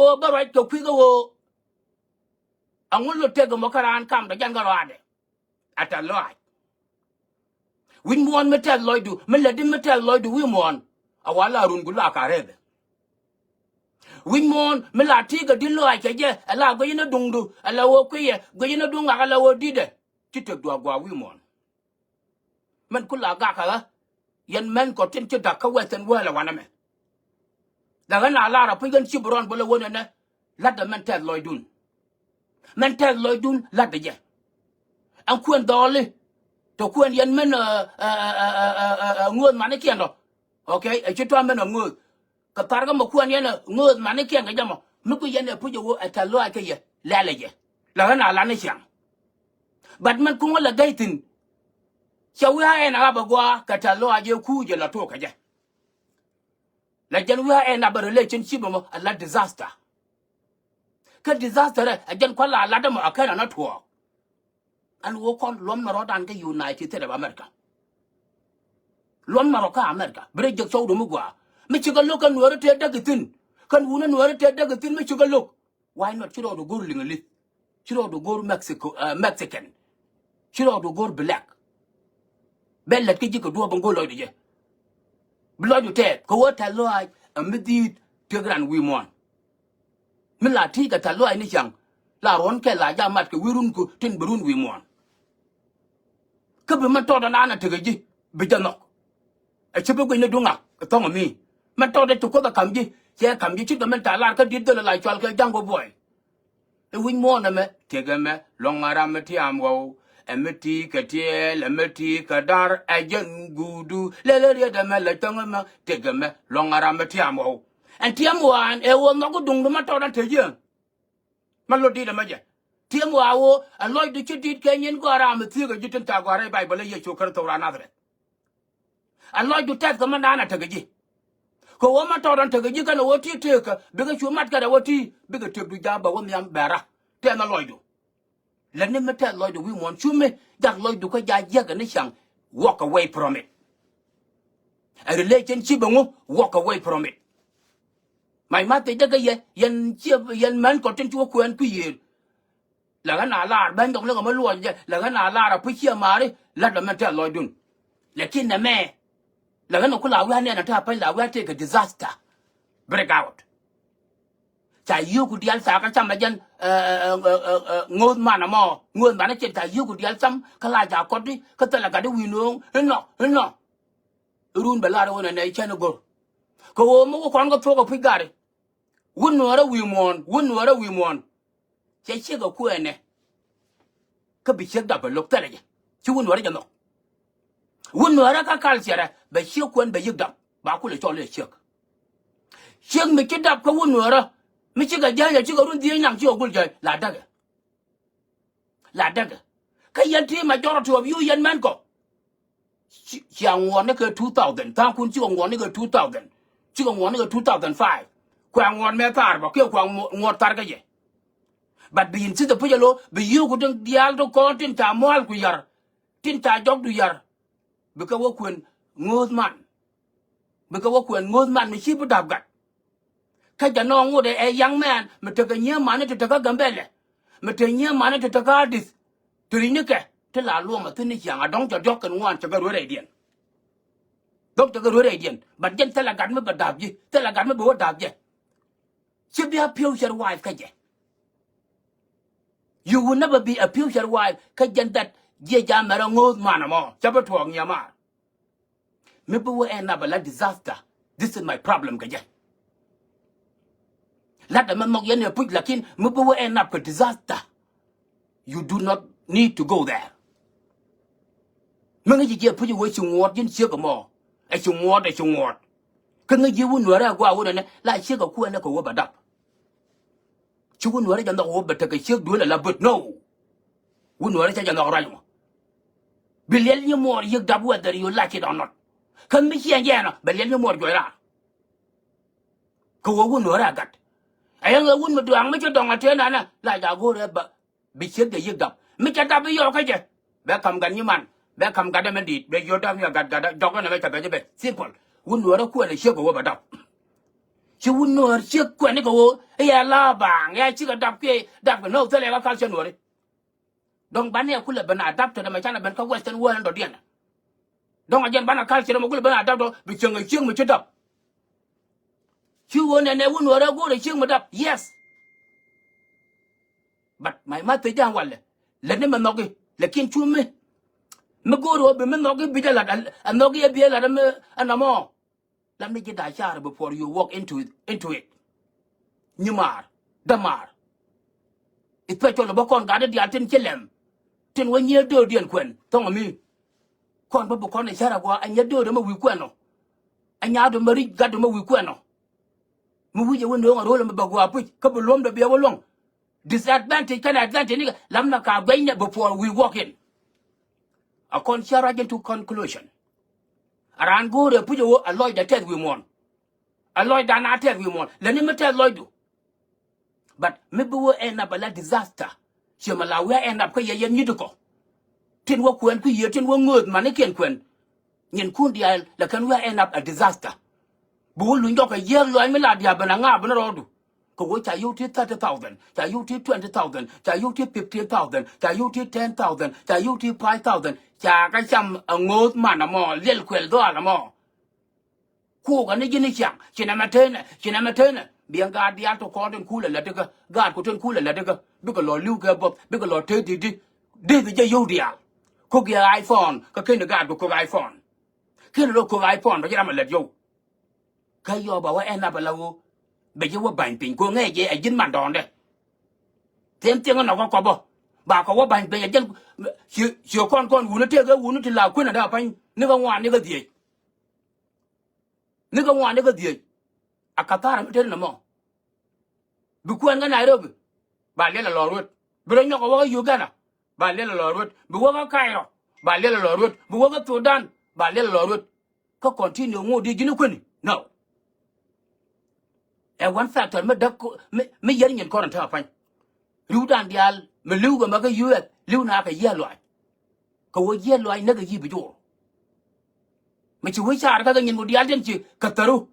o ba right ko kwiga wo angul lo tego mokaran kam da jan garade ata loy win mon metal loydu meladi metal loydu wi mon awala run gula karebe win mon melati ga dillo akeje ala go yina dungdu ala wo kwiye go yina dunga ala wo dide titek do gwa wi mon man kula ga kala yan men ko tin ci da ka weten wala wana me daga na lara pigan ci bron bolo wona ne ladda mental loydun ladda je an kuen dole to kuen yan men ngon mane kiendo okay e ci to men ngon ka targa mo kuen yan ngon mane kien ga jamo mu ko yan pu jo ata lo ake ye lale je daga na la ne chang bad man ko la gaitin chawi ha en aba gwa ka ta lo aje ku je la to ka je la jan wi ha en aba relationship mo ala disaster ka disaster a jan ko la da mo akana na to an wo kon lom na rodan ka United States of America lom na ro ka America bre je so do mu gwa mi ci ga lo kan woro te dagatin kan wuna woro te dagatin mi ci ga lo why not ci do gor lingali ci do gor Mexican ci do gor black bellet ki jiko do bango lo dije blood you take ko wata lo ai amidi tegran wi mon mila ti ka ta lo ai ni chang la ron ke la ja mat ke wirun ku tin burun wi mon ke be man to da na tegeji bi janok e chebe ko ni dunga to mi man to da to ko da kamji je kamji chi da man ta la ka dit de la chwal ke jango boy e wi mon na me tege me longara me ti am wo emeti katie lemeti kadar ajen gudu lele de mele tangama tegame longara meti amo entiamwan e wo no gudung ma to dan teje malodi de maje tiamo awo aloy de chidit kenyen gora meti ga jitin ta gora bible ye chokar tawra nadre aloy du tek ma nana tegeji ko wo ma to dan tegeji kana woti teka biga chu mat kada woti biga tebu jaba wo miam bara te na loydu lenne metal loydu wi mon chume jak loydu ko jaga ni chang walk away from it a relationship ngo walk away from it my mate daga yen man ko tin chu ko en ku ye la ga na la ban dong le ko ma lo je la ga na la ra pu chia mari la da metal loydun lekin na me la ga no ko la wa ne na ta pa la wa take a disaster break out ta yu ku dial sa ka cham la jan ngon mana mo ngon mana chen ta yu ku dial sam ka la ja ko di ka ta la ga de wi no run bela ro na nei chen go ko wo mo ko ko to ko pi gare wun no ra wi mon che ga ku ene ka bi che da ba lok ta le chi wun no ra ja no wun no ra ka kal sera ba chi ko en ba yig da ba ku le cho le che mi che da ko wun no ra mi chi ga ja ya chi ga run di nyang chi ogul ja la daga ka yan ti majority of you yan man ko chiang won ne ke 2000 ta kun chi won ne ke 2000 chi won ne ke 2005 kwang won me tar ba ke kwang ngot tar ga ye but bin si de pujalo bi yu ku ding dial to ko tin ta mol ku yar tin ta jog du yar bi ka wo kun ngot man mi chi bu dab gat ka ja no ngode e young man me te ga nya man te ga gambele me te nya man te ga dis trinike te la lo ma tin yang adong ja dok kan wan te ga ro re dien dok te ga ro re dien but jen te la gat me ba dab ji te la gat me bo dab je should be a future wife ka je you will never be a future wife ka jen that je ja mara ngod man mo ja ba tuong nya ma me bo end up a disaster this is my problem ka je let the man yen put lakin mubu end up a disaster you do not need to go there mang ji je put you way chungwot yin che ko mo e chungwot ka ngi wun wara gwa wun ne la che ko ku ne ko wo badap chu wun wara ja no wo bata ka che do la but no wun wara ja no ra yo bilel ni mo yek dab whether you like it or not kan mi chen je no bilel ni mo go ra ko wo wun wara gat ayang wun ma duang ma cha dong ate na na la ja go re ba bi che de yek dab mi cha dab yo ka je be kam gan ni man be kam ga de man dit be yo dam ya ga dog na me cha be simple wun wara ku ne che ko wo ba dab chứ un nửa chiếc quen đấy cô ya la bảng ya chiếc đạp cái nâu thế này có culture nửa đấy donc bán này cũng là bên adapt cho mà chăng là bên có western world đó điên donc anh bán là culture mà cũng là bên adapt đó bị chừng người chiếc mà chưa đập chứ un này un nửa đâu có để chiếc mà đập yes but mày mà thấy rằng vậy là nên mình nói cái là kiên chua mình go rồi mình nói cái bây giờ là anh nói cái bây giờ là anh làm gì làm gì đại cha rồi before you walk into it nhưng mà đâm mà ít phải cho nó bao con gái để đi ăn trên chân lem trên quanh nhiều đưa điện quyền thông là mi con bao con này sao là qua anh nhớ đưa đó mà quý quyền nó anh nhớ được mà đi gạt được mà quý quyền nó mà quý giờ quên nữa rồi là mà bảo qua cái bộ lom được bia bao long disadvantage cái advantage này làm nào cả bây giờ before we walk in a con share again to conclusion aran go rồi bây giờ aloy đã test we want aloy đã na test we want lần này mới test aloy do but maybe we end up a disaster chỉ mà là we end up cái gì như được trên wo quyền cái gì trên wo ngược mà nó kiện quyền nhìn khuôn đi là can we end up a disaster bố luôn cho cái gì rồi mới là dia bên ngã bên rồi có wo chạy yêu thiết 30,000 chạy yêu thiết 20,000 chạy yêu thiết 15,000 chạy yêu thiết 10,000 chạy yêu thiết 5,000 chạy cái chăm ngốt mà nó mò liên quyền đó là mò khu cái này như chẳng chỉ nằm thế này biang gà đi ăn to con trên khu là được cái gà của trên khu là được cái biết cái lò lưu cái bọc biết cái lò thế thì đi chơi yêu đi à có cái iPhone cái này gà của cái iPhone cái này cái iPhone bây giờ mà là yêu cái yêu bảo em là bao bây giờว่าbệnh tình cô nghe gì ở trên màn đòn đây thêm tiếng nó có bỏ bà có bệnh bây giờ chiều con uống nó thiệt cái uống nó thì là quên là đâu phải nó có ngoan nó cái gì akatar mới thế nào mà bị quen cái này đâu bà lấy là lò ruột bây giờ nó có cái yoga nào bà lấy là lò ruột bị cái cái rồi bà lấy là lò ruột bị cái tổ đan bà lấy là lò ruột có còn chi nhiều ngô đi chứ nó quên no one factor mới dẫn nhận con thằng phải lưu đàn dial mà lưu cái mà cái US lưu na cái gì loại cái gì loại nó cái gì bị chỗ mà chú ấy trả cái nhận của dial trên chỉ Qataru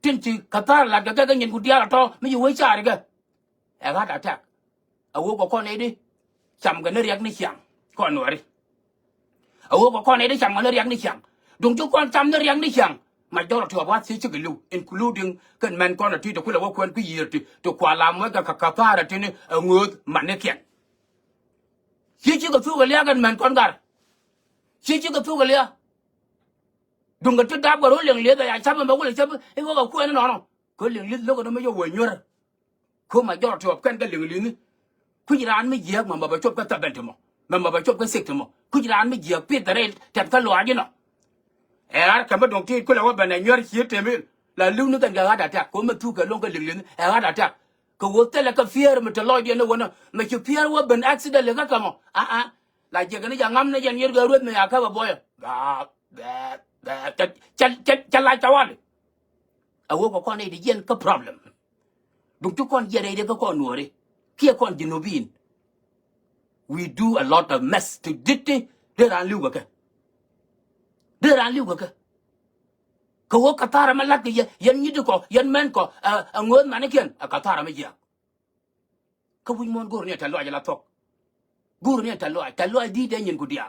trên chỉ Qatar là cái nhận của dial to mới chú ấy trả cái gạt attack có con này đi chăm cái nó riêng đi chẳng con nữa đi có con này đi chăm cái nó riêng đi chẳng đúng chú con chăm nó riêng đi chẳng mà đó là thừa quá xí chứ cái lưu including cái men con là thì tôi là quen cái gì thì tôi qua làm với cả pha là trên ngược mà nó kiện xí chứ cái phu cái lia cái men con gar xí chứ cái phu cái lia đúng cái chút đáp cái đối liền lia tại sao mà bao cái sao cái có quen nó cái liền lia lúc đó mới vô quỷ nhur không mà do là thừa quen cái liền lia cứ gì ăn mới giết mà bà chụp cái tập bệnh mà bà chụp cái xịt mà cứ gì ăn mới giết biết đấy thật cái loại như nó cái mất đồng tiền cứ làว่าbên này nhớ chỉ tiền là lưu nó cần cái gạt đặt có mà thu cái lông cái liền gạt đặt cái vô tới là cái fear mà lôi đi nó vẫn mà chụp fearว่าbên accident là cái mà là chỉ cái này dạng ngâm này dạng nhớ cái ruột mà cái bà boy chặt lại cháu anh có con này thì dân có problem đúng chú con giờ đây có con nuôi đi kia con Genovine we do a lot of mess to did để ra lưu cái đưa ra lưu cái Qatar mà lát cái dân như có dân men có ngôn mà này kiên Qatar mà gì cái vui món guru này thay loại là thọc guru này thay loại đi đây nhìn của dia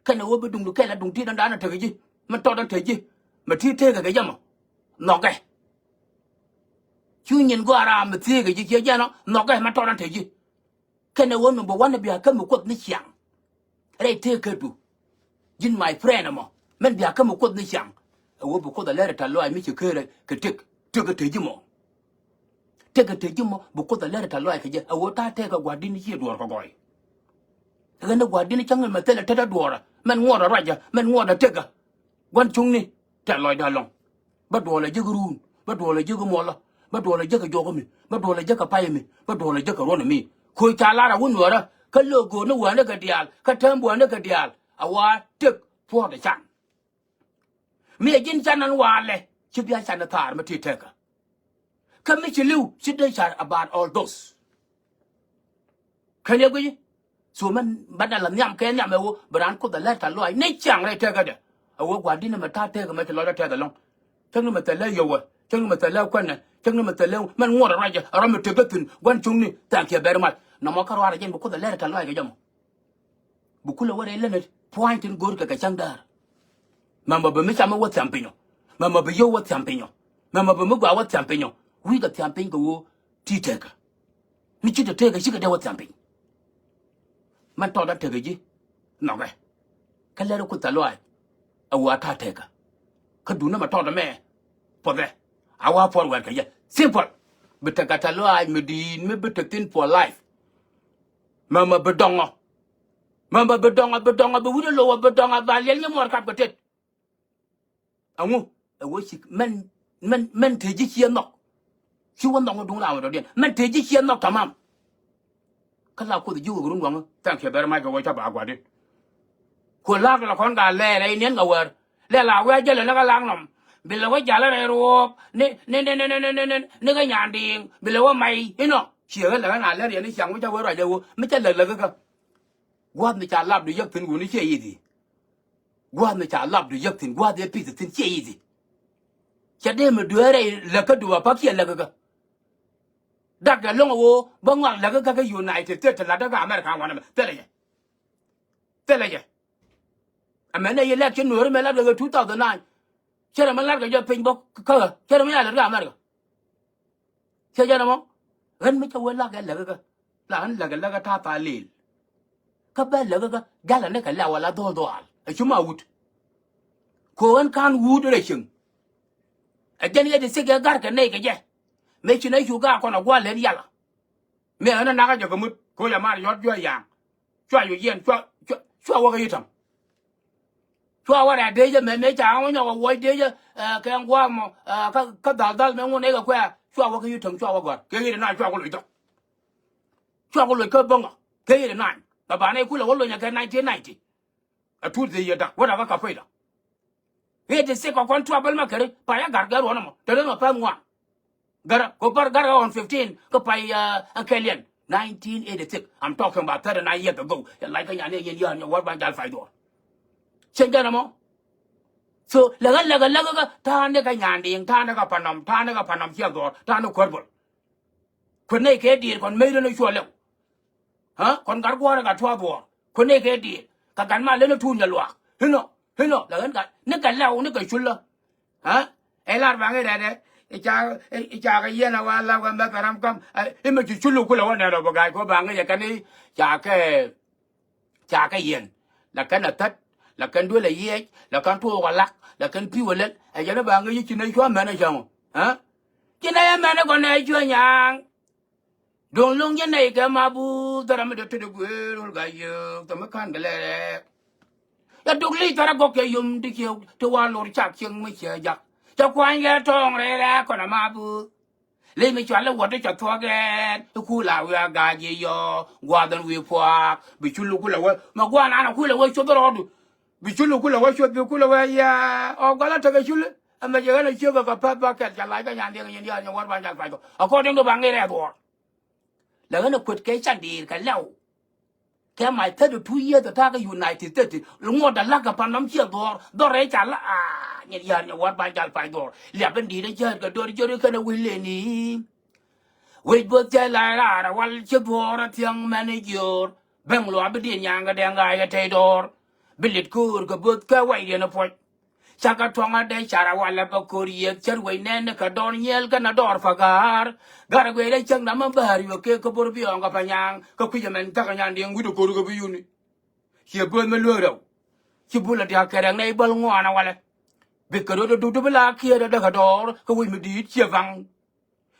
cái nào bên đúng cái là đúng thì đàn là thấy gì mà to đàn thấy gì mà thi thế cái gì mà nó cái chú nhìn qua ra mà thi cái gì kia nó cái mà to đàn thấy gì cái nào number one là bây cái một quật ní chẳng đây thế cái đủ in my friend mà men bia cái một quật ní chẳng bộ quật là thay loại mới chịu cái cái cái thấy gì mà cái thấy gì mà bộ quật là thay loại cái gì ta thế cái quả đi ní chia đuổi cái gọi cái nó quả đi ní chẳng mà thế là thế đã đuổi men ngồi rồi chứ men ngồi là thế cái quan chung ní thay loại đã lòng bắt đuổi là chứ cái run bắt đuổi là chứ cái mò bắt đuổi là chứ cái gió mi bắt đuổi là chứ cái pai mi bắt đuổi là chứ cái rôn mi khôi cha la là quân nữa đó cái logo nó quấn nó cái dial cái thơm quấn nó cái dial trực phô để chặn mi jin chăn ăn hoa lệ chứ bây giờ nó thả mà thì thế cả cái mấy chỉ lưu chỉ đây chả about all those cái này cái gì số mình bắt đầu làm nhảm cái nhảm mà bạn có thể lấy thằng loại nấy chẳng lấy thế cái đấy quả đi mà ta thế cái mấy cái loại đó thế cái long chắc là mà thế lấy nhiều chang ma tala kwana chang ma tala man ngora raja aram tegatin wan chungni ta ke bermat na mo karwa jen bu ko da ler kalwa ga jam bu kula wara lena point in gor ka chang dar mama ba mi chama wat champinyo mama ba yo wat champinyo mama ba mu gwa wat champinyo wi ga champin go ti teka mi chi de teka shi ga da wat champin man to da teka ji no ga kalero ku talwa awa ta teka kaduna ma to da me po de awa forward ka ya simple bitaka talwa medin me bitatin for life mama bedongo be wudo lo bedongo ba lel nyamor ka betet angu awo shi man teji kiyan nok shi wanda ngo dungla wa dodian man teji kiyan nok tamam kala ko de jugo gurun wang tan ke ber ma ga wa ta ba gwa de ko la la kon ga le le nien ga wer le la wa je le na ga lang nom bi le wa ja la re ro ne ga nyan ding bi le wa mai ino shi ga la na le re ni chang wa ja wa ra ja wo me cha le ga gwad ni cha lab du yak tin gu ni che yi di gwad ni cha lab du yak tin gwad de pi tin che yi di cha de me du re la ka du pa kia la ga da ga long wo ba ngwa la ga united te la da ga america wa na te le ye amena ye election no re me la ga 2009 chere me la ga ja pin bo ka chere me la ga america che ja na mo ren me cha wa la ga la an la ga ta pa lil ka ba la ga gala ne ka la wala do al a chuma wut ko an kan wut re shin a jan ye de se ga gar ka ne ga je me chi na yu ga ko na gwa le yala me ana na ga ja ko mut ko ya ma yot yo yang chwa yu yen chwa wa ga yitam chwa wa da de je me cha ngo nyo wo de je ka ngwa mo ka dal me ngo ne ga kwa chwa wa ga yitam chwa wa gwa ke ye na chwa ko lo to chwa ko lo ka bonga ke ye na ba ne kula wallo nya ka 1990 a tu de yada wada ka faida he de se ko kon trouble ma kare pa ya gar wona mo de no pa ngwa gara ko par gara on 15 ko pa a kalian 1986 I'm talking about 39 years ago like nya ne yen ya war ban dal faido chen gana mo so laga ta ne ka nyan ding ta ne ka panam chia do ta no korbol ko ne ke dir kon me no sho le ha kon gar gwa ga twa bo ko ne ke di ka gan ma le no tu nya lwa hino la gan ka ne ka la ne ka chul la ha e lar ba nge de e cha ga ye na wa la ga ma param kam e ma chi chulu ku la wa na ro ba ga ko ba nge ya ka ni cha ka yen la kan na tat la kan du la ye la kan tu wa lak la kan pi wa le e ya na ba nge chi na chwa ma na chang ha chi na ya ma na ko na chwa nyang Dong long ye nei ga ma bu dara me de te de gu ga ye to me kan gele ya dog li tara go ke yum di ke to wa lor cha kyeng me che ja cha kwan ye tong re ra ko na ma bu le me chwa le wo de cha tho ge ku la wa ga ye yo gwa dan wi pwa bi chulu ku la wa ma gwa na ku la wa cho do ro bi chulu ku la wa cho bi ku la wa ya o ga la ta ga chulu ama je ga na cho ga pa ka ja la ga nya de ga nya nya wa ba ja fa do according to ba nge re do la ga na kwet ke chan di ka law ke mai 32 years ta ga united states lu ngo da la ga pa nam chia do re cha la nya ya nya wa ba ja fa do le ben di de je ga do je ka na wi le ni wi bo je la ra wal che bo ra tiang manager beng lo ba di nya ga de ga ga te dor bilit kur ga but ka wai de na po Chaka tonga de chara wala pa kuriye charwe nene ka don nyel ka na dor fagar gara gwe de chang na mabari yo ke ko bor bi onga panyang ko kuyemen ta ka nyandi ngudo ko rugo bi yuni che bon me loro che bula dia kerang nei bal ngwana wala be ko do du bla kia da ka dor ko wi medi che vang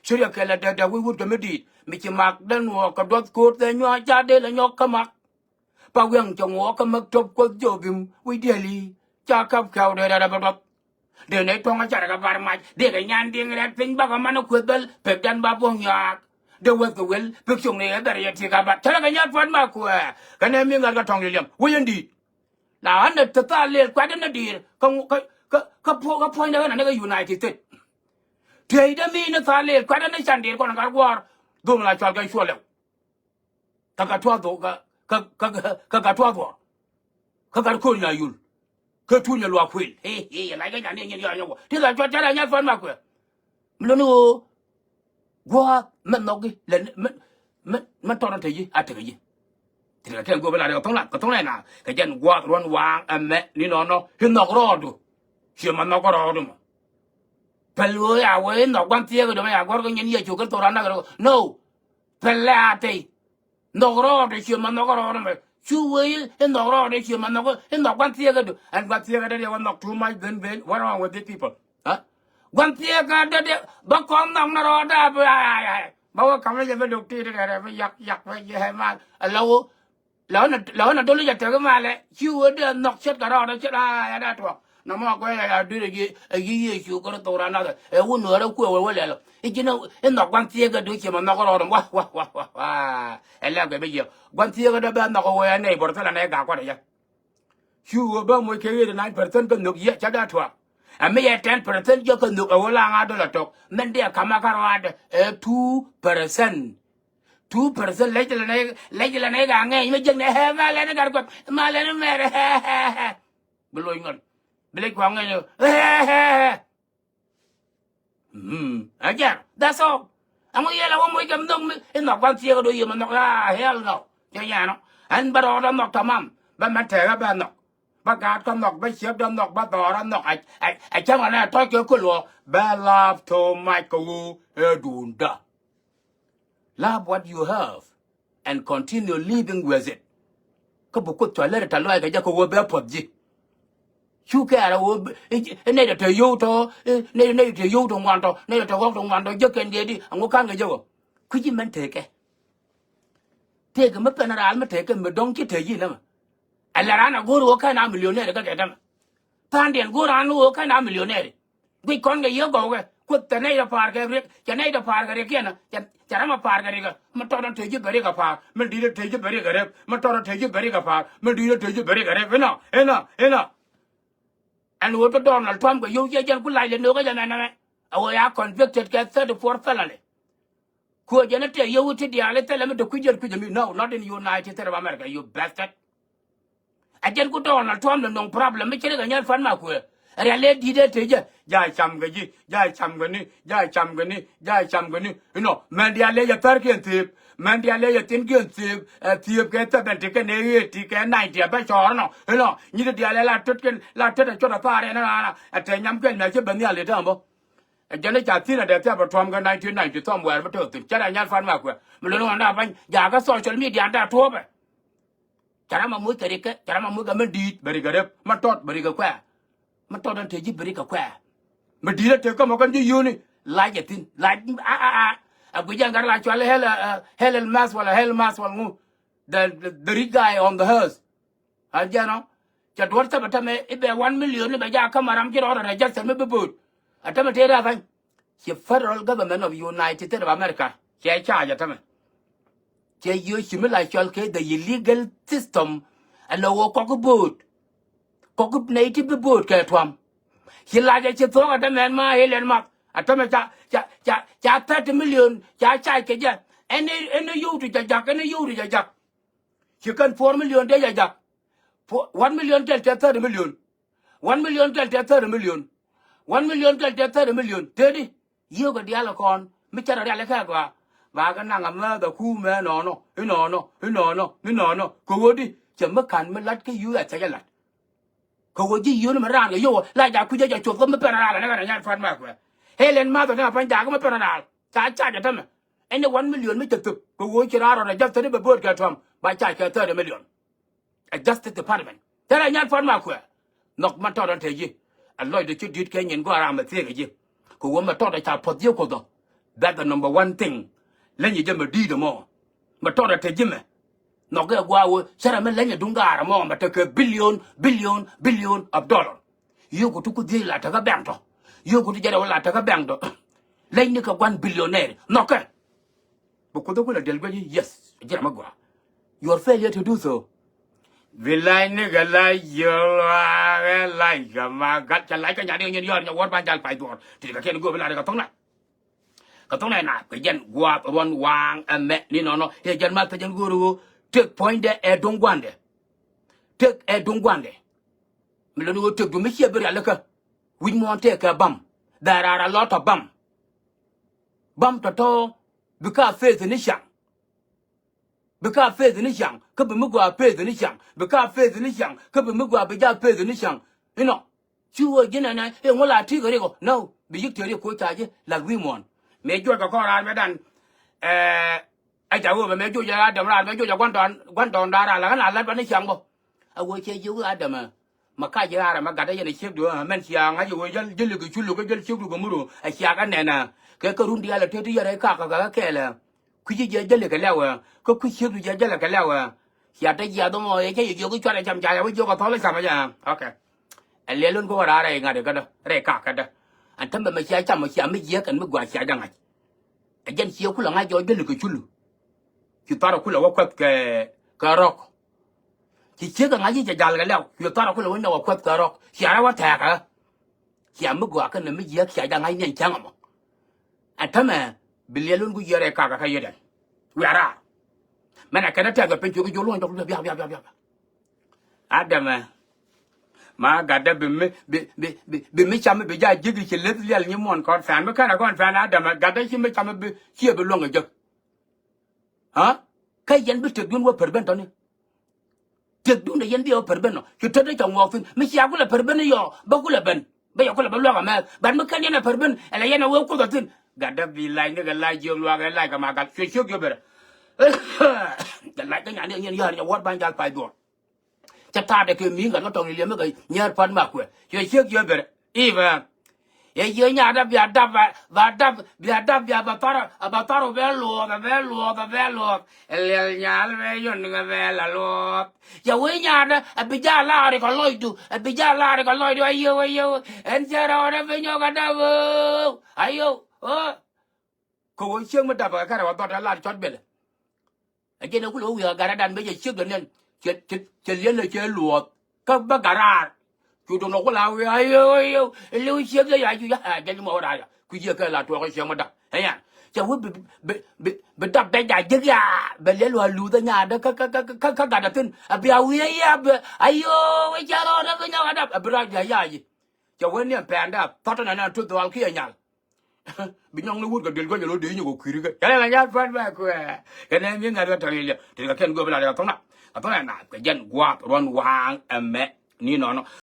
shirya kala da wi wut ka medi mi che mak dan wo ka dot ko de nyo cha de la nyo ka mak pa weng chong wo ka mak top ko jogim wi deli cha kap kau de da ba de ne tonga cha ga bar ma de ga nyan ding rat pin ba ga man ko bel pe dan ba bong yak de we ko wel pe chung ne da ya ti ga ba cha ga nya fan ma ko ka ne mi ngal ga tong yem wi ndi la an ne ta le kwa de na di ka po ne na ga united states te da mi ne ta le kwa de na chan di ko na ga war dum la cha ga sho le ka ga twa do ka twa do ka ga ko nya yul que tu ne lo akwil la ga nya ne nya yo ti la cha la nya fan ma ko mlo no gwa men no gi le men to na te ji a te ji thì cái go bela cái tông này nào cái chân gwa ron wang ame ni no hin no ro du chi ma no ro du ma pelu ya we no kwan tie go ya gwa go nyen ye chu ko to ran na no pelate no ro de chi ma no ro ma chu we no ro de chi ma no kwan tie go du and kwan tie go de one no too much then what wrong with the people huh kwan tie go de ba kon no na ro da ba wa kam le je do ti de ba yak ba ye ma lâu lỡ nó tôi lấy cái mà lại chưa được nọc chết cả đó chết ai đã thuộc nó mà quay đưa cái gì chưa có tổ ra nào rồi uống nữa đâu quên quên lại cái chứ nó nọc quan tie cái đứa kia mà nó có rồi wow là cái bây giờ quan tie cái đó bên nó có quay này bỏ ra là này cả qua đây chưa bao mỗi cái gì này phần cái nước gì chết đã thuộc mấy cái 10% cho cái nước ở là ngã đó là thuộc mình đi khám cái đó 2% 2% lấy là này cả nghe nhưng mà này mà lên nó cả quật mà lên nó mẹ bơi ngon bơi quăng ngay rồi aja that's all anh ấy là ông mới cầm đông nó quan chia cái đôi gì mà nó ra hell no cho nhà nó anh bắt đầu nó tamam ban mặt thẻ ban nó bắt gạt con nó bắt xếp nó bắt đỏ nó ai chẳng là tôi kêu cô lúa ba love to Michael Dunda. Love what you have and continue living with it. Có một cuộc trò lẽ là loại cái cô bé phật gì. Chú cái là này là thời yêu thôi, này thời yêu trong hoàn thôi, này là thời gốc trong hoàn thôi, just cái đi, anh có can cái gì không? Cứ chỉ mình thế cái mất cái nào mất thế cái mất đông chỉ thế gì nữa mà. Anh là anh có rồi cái nào millionaire cái đó mà. Pan điện có anh rồi cái nào millionaire. Cái con cái yêu cầu cái, quất này là phar cái này là phar cái kia nè. Cara ma par garega ma toran teje bere ga par ma dire teje bere gare ma toran teje bere ga par ma dire teje bere gare ena and what Donald Trump go yo jan ku lai le no ga jan na awo ya convicted ke 34 felony ko jana te yo ti dia le tele me to ku jami no not in United States of America you bastard ajan ku Donald Trump no problem me chere ga nyan fan ma ku Rale dide teje jai cham gaji jai cham gani no mandia le ya tarken tip mandia le ya tin gen tip tip ke ta ben ke ne ti ke 90 ba chor no ni de dia le la tot cho da pare na ate nyam ken na che ben ya le tambo jane cha tin da ta ba tom ga 1990 tom wa ba to tin cha da nyan fan ma ku me lo na ban ja ga social media da to ba cara ma mu ga men di bari ga rep ma tot bari ga kwa mà tôi đang thấy gì beri cả quẻ mà đi ra chơi có một con gì yêu này lại vậy tin lại bây giờ cái là cho là Helen Mas hoặc ngu the rich guy on the hearse anh giờ nó cho đuổi sao mà thằng ấy bé 1 million bây giờ không mà làm cái đó là just sẽ mới bị bụt à thằng ấy thế ra vậy the federal government of United States of America cái cha vậy thằng ấy cái yêu chỉ mới lại cho cái the illegal system anh đâu có cái bụt có cái này thì bị bớt cái thằng, hiện lại cái chuyện đó là mà hiện mà, à thằng cha 30 million, cha cái gì, anh yêu thì cha, chỉ cần 4 million để cha, 1 million để 30 million, 1 million để 30 million, 1 million để 30 million, thế đi, yêu cái dia là con, mấy cha dia là khác quá, và cái nàng mà the khu mà nó, cô đi, chỉ mất khăn mới lát cái yêu là chạy lát. Ko ji yo na ran yo la ja ku ja cho ko me penal na ga nya fan ma ko Helen ma to na pan ja ko me penal cha ja ta me ene 1 million me tuk ko wo chi ra ro na just ne be board ka tom ba cha ka 30 million Justice Department ta ra nya fan ma ko nok ma to don te ji alloy de chi dit ke nyin go ra ma te ga ji ko wo ma to da cha pot yo ko do that the number one thing len ye je me di do mo ma to da te ji me nó cái qua wo sao mà lấy nhà đúng cả mà ta cái billion of dollar yêu của tôi đi là ta cái bang đó yêu của tôi giờ là ta cái bang đó lấy những cái 1 billionaire nó cái bộ tôi cũng là điều gì yes giờ mà qua your failure to do so vì lại những cái lại yêu lại cái mà gắt cho lại cái nhà đi nhân nhà quan ban chăn phải tuột thì cái kia nó gọi là cái tông này nè cái dân qua one wang mẹ ni nó cái dân mà cái dân guru take point there edongwande take edongwande milonu take do me here bere alaka we want take a bam there are a lot of bam bam to to bika faith ni shang bika faith ni shang ka bi mugwa faith ni shang bika faith ni shang ka bi mugwa bi ja faith ni shang you know chuo jina na e ngola ti go no bi yik ti ko ta je la wi mon me jo ka ko ran me dan ai chả vừa mẹ chú giờ đầm ra mẹ chú giờ quan toàn đa ra là cái nào lên bên đây chẳng bộ à vừa chơi chú ở đầm mà cái gì ra mà cả đây này xếp được men xiang hay vừa dân dân lực chú lực cái dân xếp được cái muru ai xiang cái này nè cái run đi là thế thì giờ đây cái là cứ gì dân lực cái leo à có cứ xếp được dân là cái leo à xiang tới giờ tôi ngồi cái gì vô cái chuyện này chăm chả với vô cái tháo lấy sao bây giờ ok anh lấy luôn có ra đây ngay được cái đó đây cả cái đó anh thầm mà xiang chăm mà xiang mới giết anh mới qua xiang đang anh dân xiang cũng là ngay cho dân lực cái chú lực kita kula wakwat ke rock ki chega ngaji ja jal ga law kita kula wona wakwat ke rock siara wa ta ka siam mu gwa kan mi ya sia da ngai nyen chang mo atama bilelun gu yere ka ka yeden wara mana kana ta ga pe ju ju lo ndo bia adama ma ga da bi mi cham bi ja jigi ci le lel ni mon kon fan ma kana kon fan adama ga da ci mi cham bi ci bi lo nga jek hả cái dân biết trực đun qua perben tao nè trực đun để dân biết perben nó chứ thật đấy trong ngọc phim mấy cha cũng là perben này yo bao cũng là ben bây giờ cũng là bao loa cả mà bạn mới cái này là perben là dân nào cũng có tin gạt đập vì lại cái lại dương loa cái lại cả mà gạt xuyên suốt vô bờ gạt lại cái nhà này nhân giờ quát ban gia phải đuổi chắc ta để cái miếng gạt nó trong này mới cái nhớ phân mà quên xuyên suốt vô bờ even ye ye nya da bia da bia bataro velo el nya le yon nga vela lo ya we nya da abija la re ko loidu ayo en jara da ve nyo ga da wo ayo ko wo chieng ma da ba ka ra ba la chot bele a je na ku lo ya ga dan be je chieng den che le che luo ka ba gara chú đông nó có lao ayo lưu xếp cái gì chú à cái mà đây cứ giờ cái là tôi có xem mà đọc thấy à cháu bị đập tay dài chứ à bị lấy loài lù tới nhà đó các gà đặt tin à bị ayo cái cha đó cái nhau đập bị ra dài gì cháu quên niệm bèn đó phát ra này chút tôi kia nhà bị nhong nó hút cái điện có nhiều đi nhiều cái cái này là nhát phát về cái này miếng ngày đó thời thì là khen người bên này là tông nè cái này là cái dân qua ron hoàng mẹ ni nó